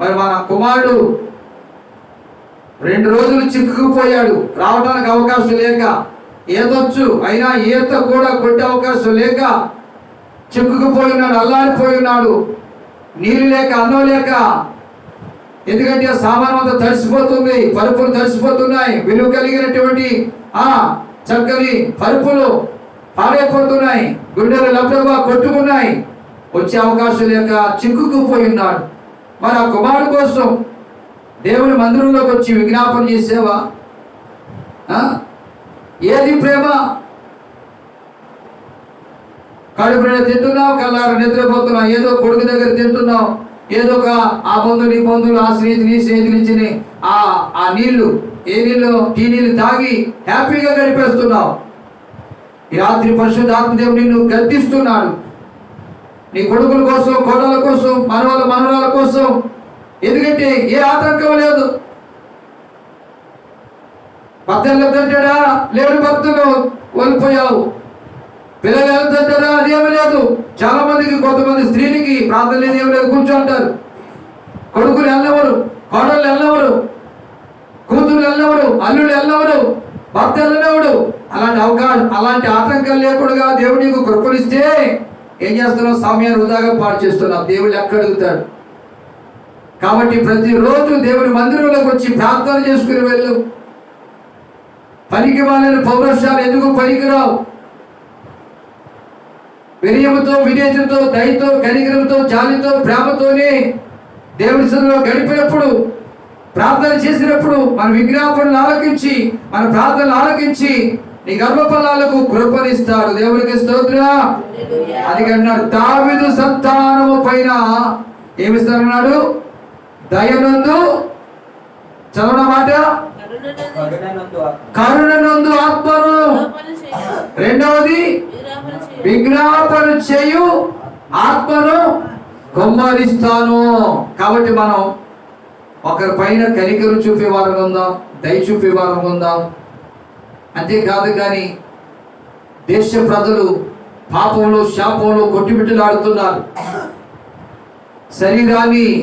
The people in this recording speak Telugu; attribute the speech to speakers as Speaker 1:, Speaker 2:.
Speaker 1: మరి మన కుమారుడు 2 రోజులు చిక్కుకుపోయాడు, రావడానికి అవకాశం లేక. ఈతొచ్చు, అయినా ఈత కూడా కొట్టే అవకాశం లేక చిక్కుకుపోయి ఉన్నాడు, అల్లాడిపోయి ఉన్నాడు. నీళ్ళు లేక, అన్నం లేక. ఎందుకంటే సామాను అంతా తడిసిపోతుంది, పరుపులు తడిసిపోతున్నాయి. విలువ కలిగినటువంటి చక్కని పరుపులు పాడైపోతున్నాయి, గుండెలు లబ్ధగా కొట్టుకున్నాయి. వచ్చే అవకాశం లేక చిక్కుకుపోయి ఉన్నాడు. మరి ఆ కుమారుడు కోసం దేవుని మందిరంలోకి వచ్చి విజ్ఞాపన చేసేవా? ఏది ప్రేమ? కడుపున తింటున్నావు, కళ్ళార నిద్రపోతున్నావు, ఏదో కొడుకు దగ్గర తింటున్నావు, ఏదో ఒక ఆ బంధువులు ఈ బంధువులు ఆ స్నేహితులు ఈ స్నేహితులు ఇచ్చిన ఆ నీళ్లు, ఏ నీళ్ళు, టీ నీళ్ళు తాగి హ్యాపీగా గడిపేస్తున్నావు. ఈ రాత్రి పరిశుద్ధాత్మదేవుడు నిన్ను గద్దిస్తున్నాడు. నీ కొడుకుల కోసం, కోడల కోసం, మనవరాల కోసం. ఎందుకంటే ఏ ఆతంకం లేదు. భర్తలు తింటాడా? లేడు, భర్తలు కోల్పోయావు. పిల్లలు వెళ్తుంటారా? అదేమీ లేదు. చాలా మందికి, కొంతమంది స్త్రీలకి ప్రార్థన లేదు, ఏమి లేదు, కూర్చుంటారు. కొడుకులు వెళ్ళవరు, కోడళ్ళు వెళ్ళవరు, కూతురు వెళ్ళవరు, అల్లుడు వెళ్ళవరు, భర్త వెళ్ళవడు. అలాంటి ఆటంకం లేకుండా దేవుడు నీకు కృపనిస్తే ఏం చేస్తున్నావు? సమయాన్ని వృధాగా పాడు చేస్తున్నావు. దేవుడు ఎక్కడ అడుగుతాడు? కాబట్టి ప్రతిరోజు దేవుని మందిరంలోకి వచ్చి ప్రార్థన చేసుకుని వెళ్ళు. పనికి వాళ్ళని పౌరుషాలు ఎందుకు పనికిరావు? వినయముతో, విధేయతతో, దయతో, కనికరంతో, జాలితో, ప్రేమతోనే దేవుని సన్నిధిలో గడిపినప్పుడు, ప్రార్థన చేసినప్పుడు, మన విజ్ఞాపనలు ఆలకించి, మన ప్రార్థనలు ఆలకించి నీ గర్భఫలాలకు కృపనిస్తాడు. దేవునికి స్తోత్రం. అందుకన్నాడు, దావీదు సంతానము పైన ఏమిస్తానన్నాడు? దయనందు, చదవన మాట, కరుణనందు ఆత్మను, రెండవది విజ్ఞాపన చేయు ఆత్మను కుమ్మరిస్తాను. కాబట్టి మనం ఒకరి పైన కనికరు చూపేవారం ఉందాం, దయ చూపేవారం ఉందాం. అంతేకాదు కానీ దేశ ప్రజలు పాపంలో, శాపంలో కొట్టిబిట్టలాడుతున్నారు. శరీరాన్ని